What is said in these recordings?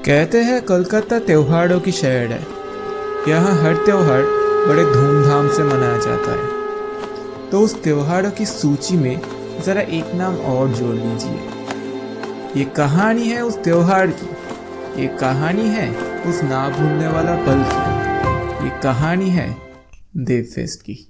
कहते हैं कोलकाता त्योहारों की शहर है। यहाँ हर त्यौहार बड़े धूमधाम से मनाया जाता है। तो उस त्योहारों की सूची में ज़रा एक नाम और जोड़ लीजिए। ये कहानी है उस त्योहार की, ये कहानी है उस ना भूलने वाला पल की, ये कहानी है देव फेस्ट की।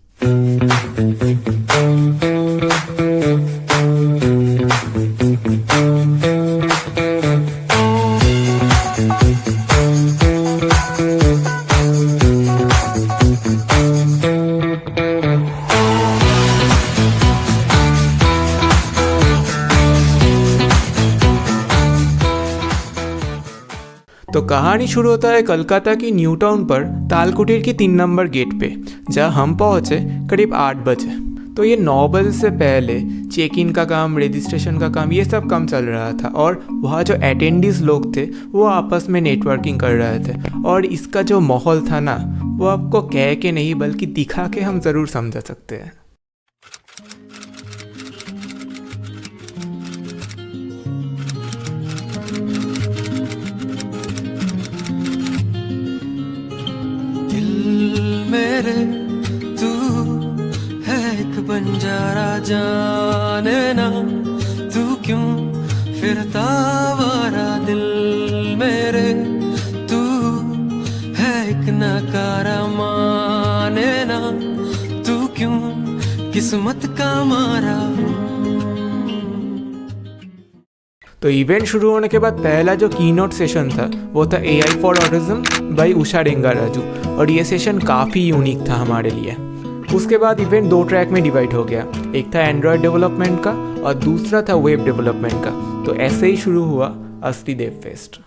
तो कहानी शुरू होता है कलकत्ता की न्यू टाउन पर तालकुटीर की 3 नंबर गेट पे, जहाँ हम पहुँचे करीब 8 बजे। तो ये 9 बजे से पहले चेक इन का काम, रजिस्ट्रेशन का काम, ये सब काम चल रहा था। और वहाँ जो अटेंडीज लोग थे वो आपस में नेटवर्किंग कर रहे थे। और इसका जो माहौल था ना, वो आपको कह के नहीं बल्कि दिखा के हम ज़रूर समझा सकते हैं। मेरे तू है एक बंजारा, जाने ना तू क्यों फिरता आवारा। दिल मेरे तू है एक नकारा, माने ना तू क्यों किस्मत का मारा। तो इवेंट शुरू होने के बाद पहला जो कीनोट सेशन था वो था AI for autism bye Usha रेंगाराजू, और ये सेशन काफ़ी यूनिक था हमारे लिए। उसके बाद इवेंट 2 ट्रैक में डिवाइड हो गया, एक था एंड्रॉयड डेवलपमेंट का और दूसरा था वेब डेवलपमेंट का। तो ऐसे ही शुरू हुआ असली देव फेस्ट।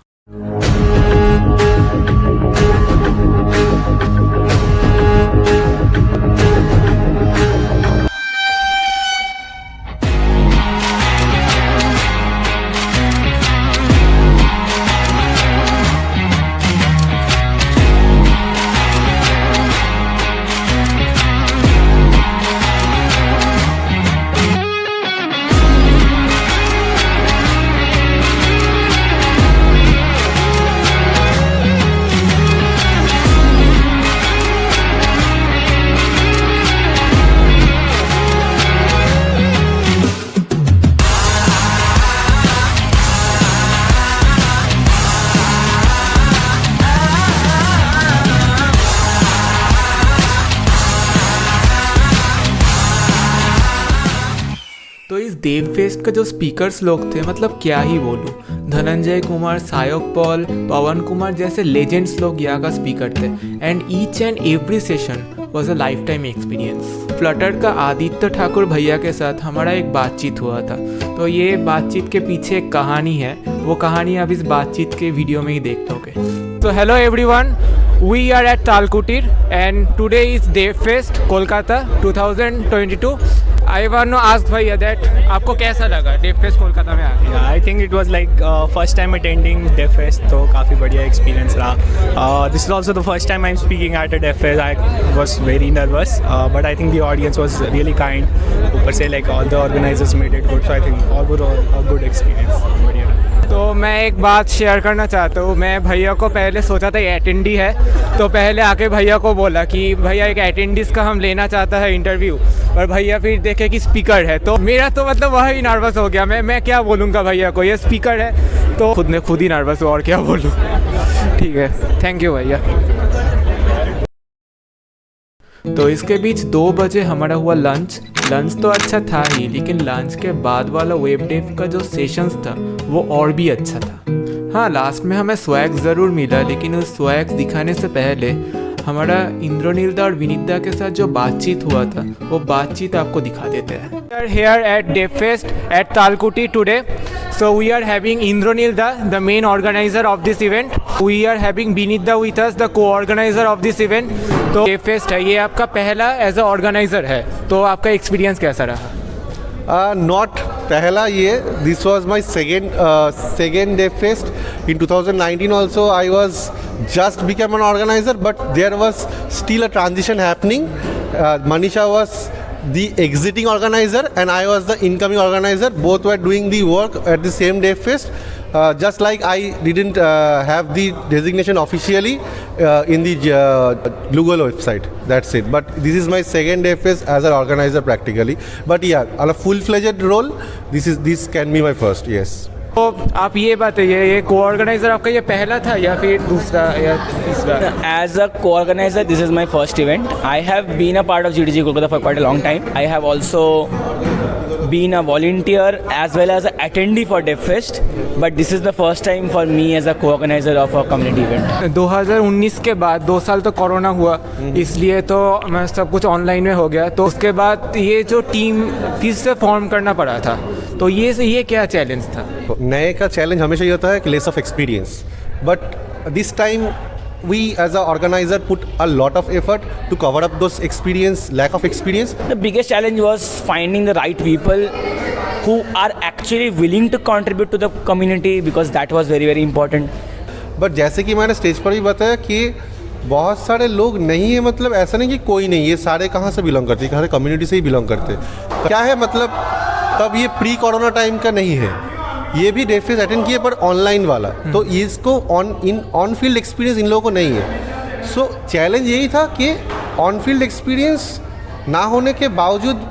तो इस देव फेस्ट का जो स्पीकर्स लोग थे, मतलब क्या ही बोलूँ, धनंजय कुमार, सायोग पॉल, पवन कुमार जैसे लेजेंड्स लोग यहाँ का स्पीकर थे। And each and every session was a life time experience. Flutter का आदित्य ठाकुर भैया के साथ हमारा एक बातचीत हुआ था। तो ये बातचीत के पीछे एक कहानी है, वो कहानी आप इस बातचीत के वीडियो में ही देख लोगे। तो hello everyone, we are at Talkutir and today is Dev Fest Kolkata 2022. I want to ask भैया that आपको कैसा लगा Dev Fest कोलकाता में आके? I think it was like first time attending Dev Fest, तो काफ़ी बढ़िया experience रहा. This is also the first time I'm speaking at a Dev Fest. I was very nervous, but I think the audience was really kind. ऊपर से like all the organizers made it good, so I think overall a good experience. बढ़िया रहा. तो मैं एक बात share करना चाहता हूँ। मैं भैया को पहले सोचा था ये अटेंडी है, तो पहले आके भैया को बोला कि भैया एक अटेंडीज का हम लेना चाहता है इंटरव्यू, और भैया फिर देखे कि स्पीकर है। तो मेरा तो मतलब वही नर्वस हो गया। मैं क्या बोलूँगा भैया को, ये स्पीकर है, तो खुद ही नर्वस हुआ, और क्या बोलूँ। ठीक है, थैंक यू भैया। तो इसके बीच 2 बजे हमारा हुआ लंच तो अच्छा था ही, लेकिन लंच के बाद वाला वेब डेव का जो सेशंस था वो और भी अच्छा था। हाँ, लास्ट में हमें स्वैग ज़रूर मिला, लेकिन उस स्वैग दिखाने से पहले हमारा इंद्रनील दा और विनीत दा के साथ जो बातचीत हुआ था वो बातचीत आपको दिखा देते हैं। We are here at Dev Fest at Talkuti today. So we are having Indranil Da, the main organizer of this event. We are having Vinit Da with us, the co-organizer of this event. तो Dev Fest है, ये आपका पहला as a organiser है, तो आपका experience कैसा रहा? Not पहला ये, this was my second Dev Fest. In 2019 also I was just become an organizer, but there was still a transition happening. Manisha was the exiting organizer and I was the incoming organizer. Both were doing the work at the same Dev Fest, just like I didn't have the designation officially in the Google website. That's it. But this is my second FS as an organizer practically. But yeah, on a full-fledged role, this can be my first. Yes. तो आप ये बताइए, ये को organiser आपका ये पहला था या फिर दूसरा या तीसरा? As a co-organizer, this is my first event. I have been a part of GDG Kolkata for quite a long time. I have also been a volunteer as well as an attendee for DevFest, but this is the first time for me as a co-organizer of a community event. 2019 के बाद 2 साल तो corona हुआ, इसलिए तो मैं सब कुछ ऑनलाइन में हो गया। तो उसके बाद ये जो टीम फिर से फॉर्म करना पड़ा था, तो ये क्या चैलेंज था? नए का चैलेंज हमेशा ये होता है कि less of experience, but this time we as a organizer put a lot of effort to cover up those lack of experience. The biggest challenge was finding the right people who are actually willing to contribute to the community, because that was very very important. But जैसे कि मैंने stage पर भी बताया कि बहुत सारे लोग नहीं है, मतलब ऐसा नहीं कि कोई नहीं, ये सारे कहाँ से बिलोंग करते हैं, हर कम्युनिटी से ही बिलोंग करते हैं। क्या है मतलब, तब ये प्री कोरोना टाइम का नहीं है, ये भी डेफेस अटेंड किए पर ऑनलाइन वाला, तो इसको ऑन फील्ड एक्सपीरियंस इन लोगों को नहीं है। सो चैलेंज यही था कि ऑन फील्ड एक्सपीरियंस ना होने के बावजूद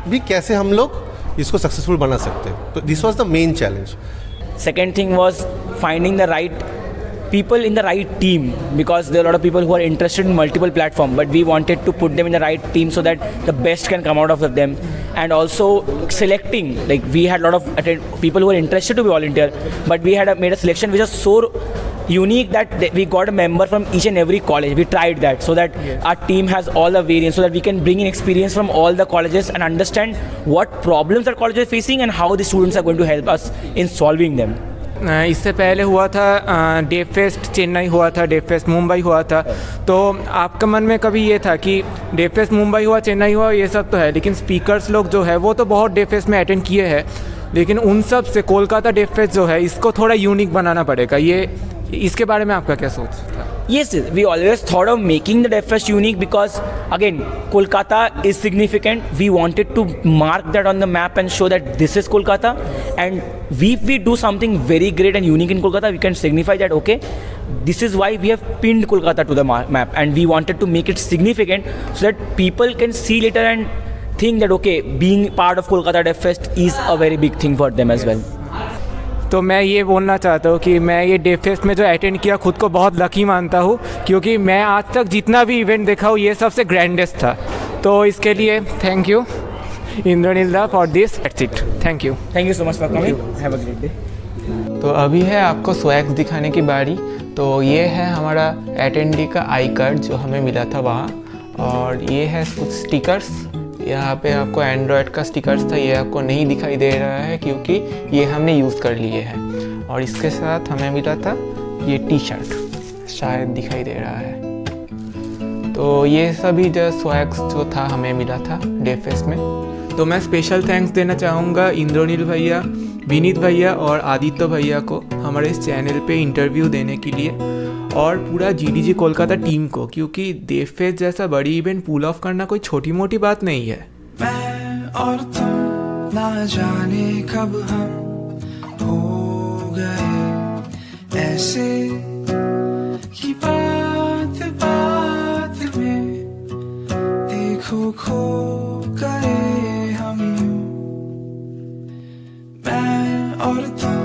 भी कैसे हम लोग इसको सक्सेसफुल बना सकते हैं, तो this was the main challenge. Second thing was finding the right people in the right team, because there are a lot of people who are interested in multiple platforms, but we wanted to put them in the right team so that the best can come out of them. And also selecting, like we had a lot of people who were interested to be volunteer, but we had made a selection which was so unique that we got a member from each and every college. We tried that so that our team has all the variants, so that we can bring in experience from all the colleges and understand what problems our colleges are facing and how the students are going to help us in solving them. इससे पहले हुआ था def fest Chennai हुआ था, def fest Mumbai हुआ था, तो आपका मन में कभी ये था कि डेफ फेस्ट मुंबई हुआ, चेन्नई हुआ, ये सब तो है, लेकिन स्पीकर्स लोग जो है वो तो बहुत डेफ फेस्ट में अटेंड किए हैं, लेकिन उन सब से कोलकाता डेफ फेस्ट जो है इसको थोड़ा यूनिक बनाना पड़ेगा, ये इसके बारे में आपका क्या सोच था? Yes, we always thought of making the DevFest unique because, again, Kolkata is significant. We wanted to mark that on the map and show that this is Kolkata. And if we do something very great and unique in Kolkata, we can signify that, okay, this is why we have pinned Kolkata to the map. And we wanted to make it significant so that people can see later and think that, okay, being part of Kolkata DevFest is a very big thing for them as well. तो मैं ये बोलना चाहता हूँ कि मैं ये def fest में जो अटेंड किया खुद को बहुत लकी मानता हूँ, क्योंकि मैं आज तक जितना भी इवेंट देखा हूँ ये सबसे ग्रैंडेस्ट था। तो इसके लिए थैंक यू इंद्रनील दा for this. That's it, thank you. Thank you so much for coming. Have a great day. तो अभी है आपको स्वैग्स दिखाने की बारी। तो ये है हमारा अटेंडी का आई कार्ड जो हमें मिला था वहाँ, और ये है कुछ स्टिकर्स। यहाँ पे आपको एंड्रॉयड का स्टिकर्स था, ये आपको नहीं दिखाई दे रहा है क्योंकि ये हमने यूज़ कर लिए हैं। और इसके साथ हमें मिला था ये टी शर्ट, शायद दिखाई दे रहा है। तो ये सभी जो स्वैग्स जो था हमें मिला था डेफ फेस्ट में। तो मैं स्पेशल थैंक्स देना चाहूँगा इंद्रनील भैया, विनीत भैया और आदित्य भैया को हमारे इस चैनल पे इंटरव्यू देने के लिए, और पूरा जीडीजी कोलकाता टीम को, क्योंकि डेफ फेस्ट जैसा बड़ी इवेंट पुल ऑफ करना कोई छोटी मोटी बात नहीं है। मैं और तुम ना जाने कब हम हो गए ऐसे कि बात बात में देखो खो गए हम यूं। मैं और तुम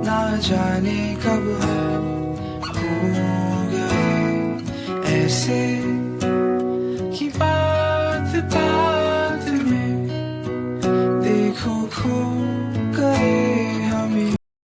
ना जाने कब हम हो गए ऐसे कि बात बात में देखो खो